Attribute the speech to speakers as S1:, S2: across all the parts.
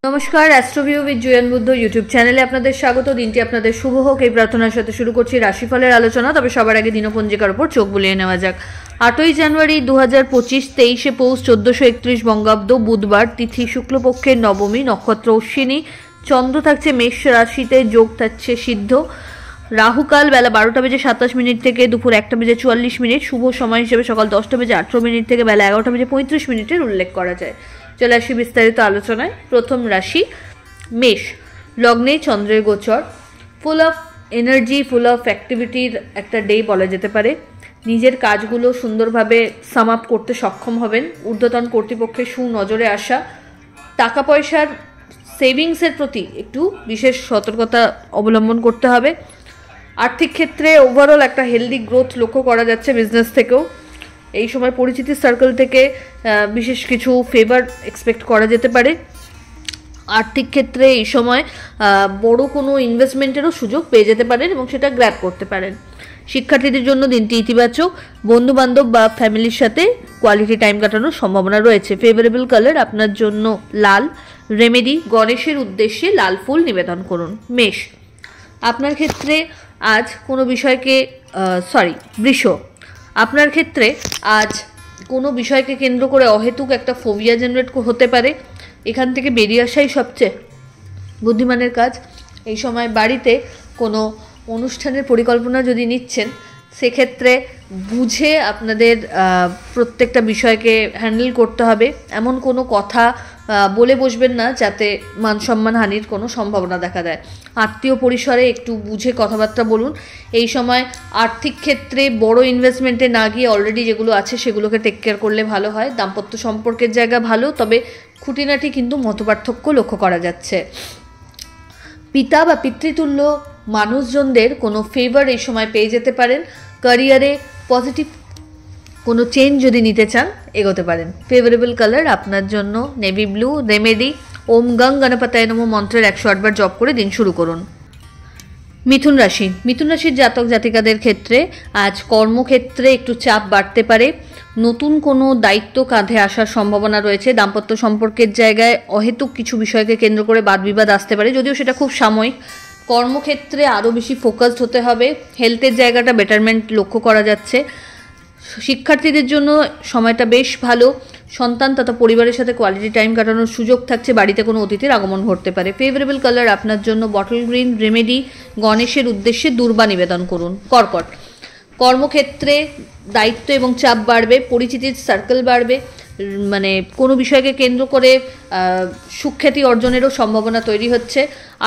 S1: নমস্কার, অ্যাস্ট্রোভিউ with Jewel Buddha YouTube চ্যানেলে আপনাদের স্বাগত। দিনটি আপনাদের শুভ হোক এই প্রার্থনার সাথে শুরু করছি রাশিফলের আলোচনা। তবে সবার আগে দিনপঞ্জিকার উপর চোখ বুলিয়ে নেওয়া যাক। 8ই জানুয়ারি 2025, 23শে পৌষ 1431 বঙ্গাব্দ, বুধবার, তিথি শুক্লপক্ষের নবমী, নক্ষত্র অশ্বিনী, চন্দ্র থাকছে মেষ রাশিতে, যোগ থাকছে সিদ্ধ, রাহুকাল বেলা 12:27 থেকে দুপুর 1:44, শুভ সময় হিসেবে সকাল 10:18 থেকে বেলা 11:35 উল্লেখ করা যায়। চলে আসি বিস্তারিত আলোচনায়। প্রথম রাশি মেষ, লগ্নে চন্দ্রের গোচর, full of energy, full of অ্যাক্টিভিটির একটা ডে বলা যেতে পারে। নিজের কাজগুলো সুন্দরভাবে সাম আপ করতে সক্ষম হবেন। ঊর্ধ্বতন কর্তৃপক্ষের সুনজরে আসা, টাকা পয়সার সেভিংসের প্রতি একটু বিশেষ সতর্কতা অবলম্বন করতে হবে। আর্থিক ক্ষেত্রে ওভারঅল একটা হেলদি গ্রোথ লক্ষ্য করা যাচ্ছে বিজনেস থেকেও। এই সময় পরিচিতির সার্কেল থেকে বিশেষ কিছু ফেভার এক্সপেক্ট করা যেতে পারে। আর্থিক ক্ষেত্রে এই সময় বড় কোনো ইনভেস্টমেন্টেরও সুযোগ পেয়ে যেতে পারেন এবং সেটা গ্র্যাব করতে পারেন। শিক্ষার্থীদের জন্য দিনটি ইতিবাচক। বন্ধুবান্ধব বা ফ্যামিলির সাথে কোয়ালিটি টাইম কাটানোর সম্ভাবনা রয়েছে। ফেভারেবল কালার আপনার জন্য লাল। রেমেডি, গণেশের উদ্দেশ্যে লাল ফুল নিবেদন করুন। মেষ, আপনার ক্ষেত্রে আজ কোনো বিষয়কে বৃষ, আপনার ক্ষেত্রে আজ কোনো বিষয়কে কেন্দ্র করে অহেতুক একটা ফোবিয়া জেনারেট হতে পারে। এখান থেকে বেরিয়ে আসাই সবচেয়ে বুদ্ধিমানের কাজ। এই সময় বাড়িতে কোনো অনুষ্ঠানের পরিকল্পনা যদি নিচ্ছেন, সেক্ষেত্রে বুঝে আপনাদের প্রত্যেকটা বিষয়কে হ্যান্ডেল করতে হবে। এমন কোনো কথা বলে বসবেন না যাতে মান সম্মান হানির কোনো সম্ভাবনা দেখা দেয়। আত্মীয় পরিসরে একটু বুঝে কথাবার্তা বলুন। এই সময় আর্থিক ক্ষেত্রে বড় ইনভেস্টমেন্টে না গিয়ে অলরেডি যেগুলো আছে সেগুলোকে টেক কেয়ার করলে ভালো হয়। দাম্পত্য সম্পর্কের জায়গা ভালো, তবে খুঁটিনাটি কিন্তু মতপার্থক্য লক্ষ্য করা যাচ্ছে। পিতা বা পিতৃতুল্য মানুষজনদের কোনো ফেভার এই সময় পেয়ে যেতে পারেন। ক্যারিয়ারে পজিটিভ কোনো চেঞ্জ যদি নিতে চান, এগোতে পারেন। ফেভারেবল কালার আপনার জন্য নেভি ব্লু। রেমেডি, ওম গং গণপতায় নমঃ মন্ত্রের 108 বার জপ করে দিন শুরু করুন। মিথুন রাশি, মিথুন রাশির জাতক জাতিকাদের ক্ষেত্রে আজ কর্মক্ষেত্রে একটু চাপ বাড়তে পারে। নতুন কোনো দায়িত্ব কাঁধে আসার সম্ভাবনা রয়েছে। দাম্পত্য সম্পর্কের জায়গায় অহেতুক কিছু বিষয়কে কেন্দ্র করে বাদবিবাদ আসতে পারে, যদিও সেটা খুব সাময়িক। কর্মক্ষেত্রে আরও বেশি ফোকাসড হতে হবে। হেলথের জায়গাটা বেটারমেন্ট লক্ষ্য করা যাচ্ছে। শিক্ষার্থীদের জন্য সময়টা বেশ ভালো। সন্তান তথা পরিবারের সাথে কোয়ালিটি টাইম কাটানোর সুযোগ থাকছে। বাড়িতে কোনো অতিথির আগমন ঘটতে পারে। ফেভারেবল কালার আপনার জন্য বটল গ্রিন। রেমেডি, গণেশের উদ্দেশ্যে দূর্বা নিবেদন করুন। কর্কট, কর্মক্ষেত্রে দায়িত্ব এবং চাপ বাড়বে। পরিচিতির সার্কেল বাড়বে। মানে কোনো বিষয়কে কেন্দ্র করে সুখ্যাতি অর্জনেরও সম্ভাবনা তৈরি হচ্ছে।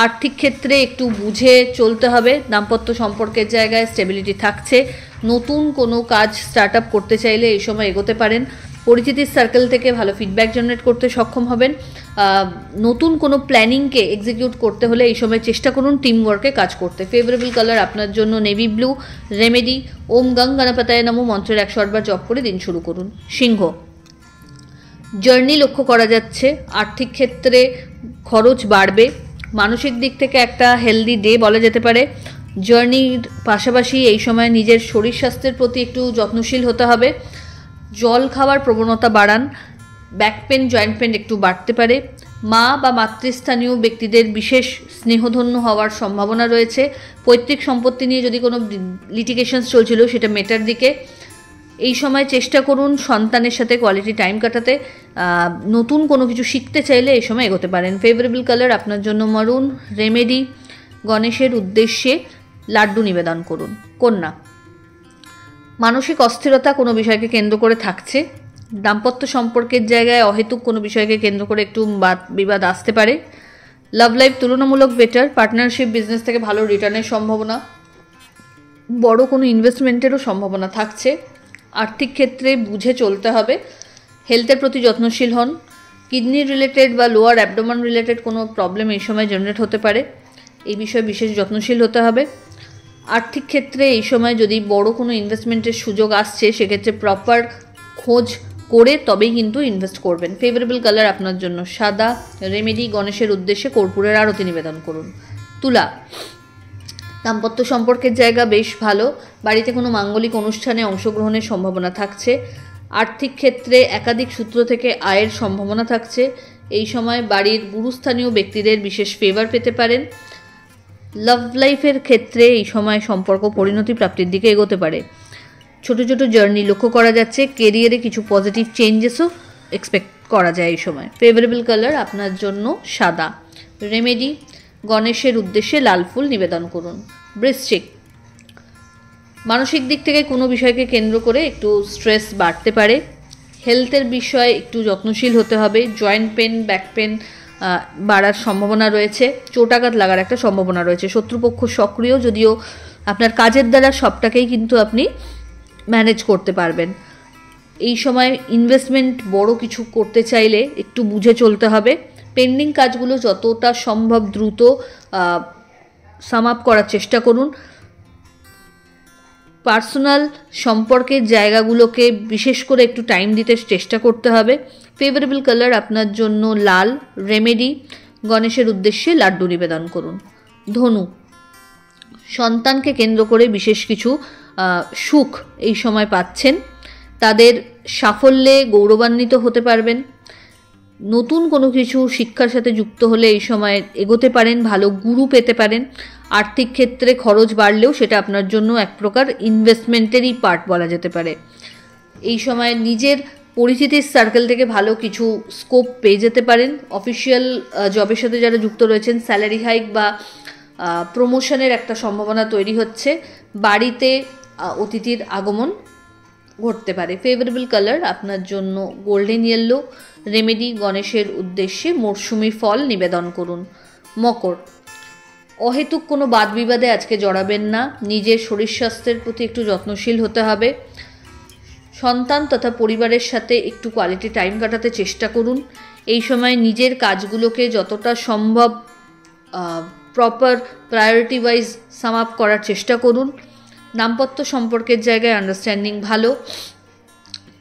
S1: আর্থিক ক্ষেত্রে একটু বুঝে চলতে হবে। দাম্পত্য সম্পর্কের জায়গায় স্টেবিলিটি থাকছে। নতুন কোনো কাজ স্টার্ট আপ করতে চাইলে এই সময় এগোতে পারেন। পরিচিতির সার্কেল থেকে ভালো ফিডব্যাক জেনারেট করতে সক্ষম হবেন। নতুন কোনো প্ল্যানিংকে এক্সিকিউট করতে হলে এই সময় চেষ্টা করুন টিম ওয়ার্কে কাজ করতে। ফেভারেবল কালার আপনার জন্য নেভি ব্লু। রেমেডি, ওম গং গণপতায় নমঃ মন্ত্রের 108 বার জপ করে দিন শুরু করুন। সিংহ, জার্নি লক্ষ্য করা যাচ্ছে। আর্থিক ক্ষেত্রে খরচ বাড়বে। মানসিক দিক থেকে একটা হেলদি ডে বলা যেতে পারে। জার্নির পাশাপাশি এই সময় নিজের শরীর স্বাস্থ্যের প্রতি একটু যত্নশীল হতে হবে। জল খাওয়ার প্রবণতা বাড়ান। ব্যাক পেন, জয়েন্ট পেন একটু বাড়তে পারে। মা বা মাতৃস্থানীয় ব্যক্তিদের বিশেষ স্নেহধন্য হওয়ার সম্ভাবনা রয়েছে। পৈতৃক সম্পত্তি নিয়ে যদি কোনো লিটিগেশনস চলছিল, সেটা মেটার দিকে। এই সময় চেষ্টা করুন সন্তানের সাথে কোয়ালিটি টাইম কাটাতে। নতুন কোনো কিছু শিখতে চাইলে এই সময় এগোতে পারেন। ফেভারেবল কালার আপনার জন্য মারুন। রেমেডি, গণেশের উদ্দেশ্যে লাড্ডু নিবেদন করুন। কন্যা, মানসিক অস্থিরতা কোনো বিষয়কে কেন্দ্র করে থাকছে। দাম্পত্য সম্পর্কের জায়গায় অহেতুক কোনো বিষয়কে কেন্দ্র করে একটু বিবাদ আসতে পারে। লাভ লাইফ তুলনামূলক বেটার। পার্টনারশিপ, বিজনেস থেকে ভালো রিটার্নের সম্ভাবনা। বড় কোনো ইনভেস্টমেন্টেরও সম্ভাবনা থাকছে। আর্থিক ক্ষেত্রে বুঝে চলতে হবে। হেলথের প্রতি যত্নশীল হন। কিডনি রিলেটেড বা লোয়ার অ্যাবডোমেন রিলেটেড কোনো প্রবলেম এই সময় জেনারেট হতে পারে। এই বিষয়ে বিশেষ যত্নশীল হতে হবে। আর্থিক ক্ষেত্রে এই সময় যদি বড় কোনো ইনভেস্টমেন্টের সুযোগ আসছে, সেক্ষেত্রে প্রপার খোঁজ করে তবেই কিন্তু ইনভেস্ট করবেন। ফেভারেবল কালার আপনার জন্য সাদা। রেমেডি, গণেশের উদ্দেশ্যে কর্পূরের আরতি নিবেদন করুন। তুলা, দাম্পত্য সম্পর্কের জায়গা বেশ ভালো। বাড়িতে কোনো মাঙ্গলিক অনুষ্ঠানে অংশগ্রহণের সম্ভাবনা থাকছে। আর্থিক ক্ষেত্রে একাধিক সূত্র থেকে আয়ের সম্ভাবনা থাকছে। এই সময় বাড়ির গুরুস্থানীয় ব্যক্তিদের বিশেষ ফেভার পেতে পারেন। লাভ লাইফের ক্ষেত্রে এই সময় সম্পর্ক পরিণতি প্রাপ্তির দিকে এগোতে পারে। ছোট ছোট জার্নি লক্ষ্য করা যাচ্ছে। কেরিয়ারে কিছু পজিটিভ চেঞ্জেসও এক্সপেক্ট করা যায় এই সময়। ফেভারেবল কালার আপনার জন্য সাদা। রেমেডি, গণেশের উদ্দেশ্যে লাল ফুল নিবেদন করুন। বৃশ্চিক, মানসিক দিক থেকে কোনো বিষয়কে কেন্দ্র করে একটু স্ট্রেস বাড়তে পারে। হেলথের বিষয়ে একটু যত্নশীল হতে হবে। জয়েন্ট পেন, ব্যাক পেন বাড়ার সম্ভাবনা রয়েছে। চোটাঘাত লাগার একটা সম্ভাবনা রয়েছে। শত্রুপক্ষ সক্রিয়, যদিও আপনার কাজের দ্বারা সবটাকেই কিন্তু আপনি ম্যানেজ করতে পারবেন। এই সময় ইনভেস্টমেন্ট বড় কিছু করতে চাইলে একটু বুঝে চলতে হবে। পেন্ডিং কাজগুলো যতটা সম্ভব দ্রুত সাম আপ করার চেষ্টা করুন। পার্সোনাল সম্পর্কের জায়গাগুলোকে বিশেষ করে একটু টাইম দিতে চেষ্টা করতে হবে। ফেভারেবল কালার আপনার জন্য লাল। রেমেডি, গণেশের উদ্দেশ্যে লাড্ডু নিবেদন করুন। ধনু, সন্তানকে কেন্দ্র করে বিশেষ কিছু সুখ এই সময় পাচ্ছেন। তাদের সাফল্যে গৌরবান্বিত হতে পারবেন। নতুন কোনো কিছু শিক্ষার সাথে যুক্ত হলে এই সময় এগোতে পারেন, ভালো গুরু পেতে পারেন। আর্থিক ক্ষেত্রে খরচ বাড়লেও সেটা আপনার জন্য এক প্রকার ইনভেস্টমেন্টেরই পার্ট বলা যেতে পারে। এই সময় নিজের পরিচিতির সার্কেল থেকে ভালো কিছু স্কোপ পেয়ে যেতে পারেন। অফিসিয়াল জবের সাথে যারা যুক্ত রয়েছেন, স্যালারি হাইক বা প্রমোশনের একটা সম্ভাবনা তৈরি হচ্ছে। বাড়িতে অতিথির আগমন ঘটতে পারে। ফেভারেবল কালার আপনার জন্য গোল্ডেন ইয়েলো। রেমেডি, গণেশের উদ্দেশ্যে মরশুমি ফল নিবেদন করুন। মকর, অহেতুক কোনো বাদ বিবাদে আজকে জড়াবেন না। নিজের শরীর স্বাস্থ্যের প্রতি একটু যত্নশীল হতে হবে। সন্তান তথা পরিবারের সাথে একটু কোয়ালিটি টাইম কাটাতে চেষ্টা করুন। এই সময় নিজের কাজগুলোকে যতটা সম্ভব proper priority wise sum up করার চেষ্টা করুন। দাম্পত্য সম্পর্কের জায়গায় আন্ডারস্ট্যান্ডিং ভালো।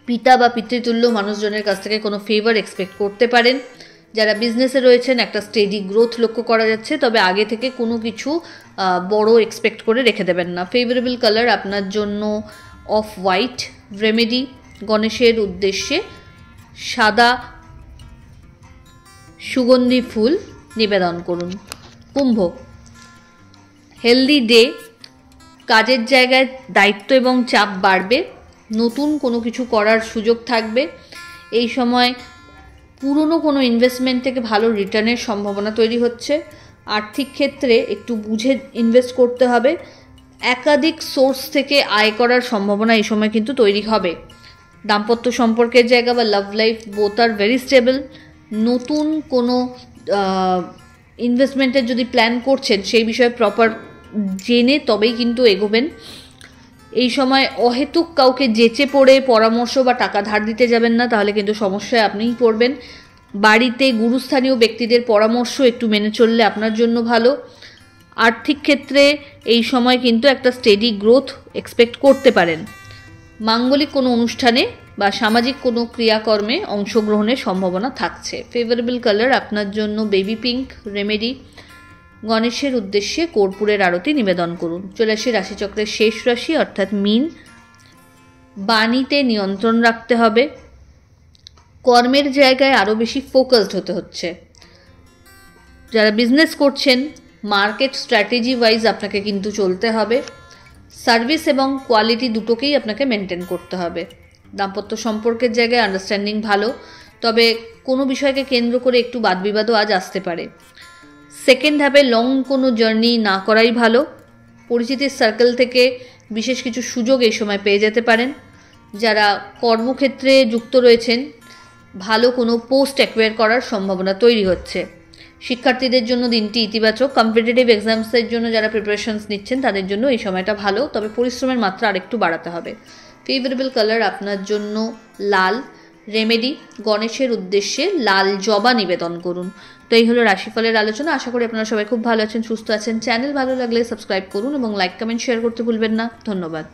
S1: পিতা বা পিতৃতুল্য মানুষজনের কাছ থেকে কোনো ফেভার এক্সপেক্ট করতে পারেন। যারা বিজনেসে রয়েছেন একটা স্টেডি গ্রোথ লক্ষ্য করা যাচ্ছে, তবে আগে থেকে কোনো কিছু বড় এক্সপেক্ট করে রেখে দেবেন না। ফেভারেবল কালার আপনার জন্য অফ হোয়াইট। রেমেডি, গণেশের উদ্দেশ্যে সাদা সুগন্ধি ফুল নিবেদন করুন। কুম্ভ, হেলদি ডে। কাজের জায়গায় দায়িত্ব এবং চাপ বাড়বে। নতুন কোনো কিছু করার সুযোগ থাকবে। এই সময় পুরনো কোনো ইনভেস্টমেন্ট থেকে ভালো রিটার্নের সম্ভাবনা তৈরি হচ্ছে। আর্থিক ক্ষেত্রে একটু বুঝে ইনভেস্ট করতে হবে। একাধিক সোর্স থেকে আয় করার সম্ভাবনা এই সময় কিন্তু তৈরি হবে। দাম্পত্য সম্পর্কের জায়গা বা love life both are very stable. নতুন কোনো ইনভেস্টমেন্টের যদি প্ল্যান করছেন সেই বিষয়ে প্রপার জেনে তবেই কিন্তু এগোবেন। এই সময় অহেতুক কাউকে যেচে পড়ে পরামর্শ বা টাকা ধার দিতে যাবেন না, তাহলে কিন্তু সমস্যায় আপনিই পড়বেন। বাড়িতে গুরুস্থানীয় ব্যক্তিদের পরামর্শ একটু মেনে চললে আপনার জন্য ভালো। আর্থিক ক্ষেত্রে এই সময় কিন্তু একটা স্টেডি গ্রোথ এক্সপেক্ট করতে পারেন। মাঙ্গলিক কোনো অনুষ্ঠানে বা সামাজিক কোনো ক্রিয়াকর্মে অংশগ্রহণের সম্ভাবনা থাকছে। ফেভারেবল কালার আপনার জন্য বেবি পিঙ্ক। রেমেডি, গণেশের উদ্দেশ্যে কর্পূরের আরতি নিবেদন করুন। চলে আসি রাশিচক্রের শেষ রাশি অর্থাৎ মীন। বাণীতে নিয়ন্ত্রণ রাখতে হবে। কর্মের জায়গায় আরও বেশি ফোকাসড হতে হচ্ছে। যারা বিজনেস করছেন মার্কেট স্ট্র্যাটেজি ওয়াইজ আপনাকে কিন্তু চলতে হবে। সার্ভিস এবং কোয়ালিটি দুটোকেই আপনাকে মেনটেন করতে হবে। দাম্পত্য সম্পর্কের জায়গায় আন্ডারস্ট্যান্ডিং ভালো, তবে কোনো বিষয়কে কেন্দ্র করে একটু বাদবিবাদও আজ আসতে পারে। সেকেন্ড ধাপে লং কোনো জার্নি না করাই ভালো। পরিচিতির সার্কেল থেকে বিশেষ কিছু সুযোগ এই সময় পেয়ে যেতে পারেন। যারা কর্মক্ষেত্রে যুক্ত রয়েছেন ভালো কোনো পোস্ট অ্যাকোয়ার করার সম্ভাবনা তৈরি হচ্ছে। শিক্ষার্থীদের জন্য দিনটি ইতিবাচক। কম্পিটিটিভ এক্সামসের জন্য যারা প্রিপারেশনস নিচ্ছেন তাদের জন্য এই সময়টা ভালো, তবে পরিশ্রমের মাত্রা আরেকটু বাড়াতে হবে। ফেভারেবল কালার আপনার জন্য লাল। রেমেডি, গণেশের উদ্দেশ্যে লাল জবা নিবেদন করুন। তো এই হলো রাশিফলের আলোচনা। আশা করি আপনারা সবাই খুব ভালো আছেন, সুস্থ আছেন। চ্যানেল ভালো লাগলে সাবস্ক্রাইব করুন এবং লাইক কমেন্ট শেয়ার করতে ভুলবেন না। ধন্যবাদ।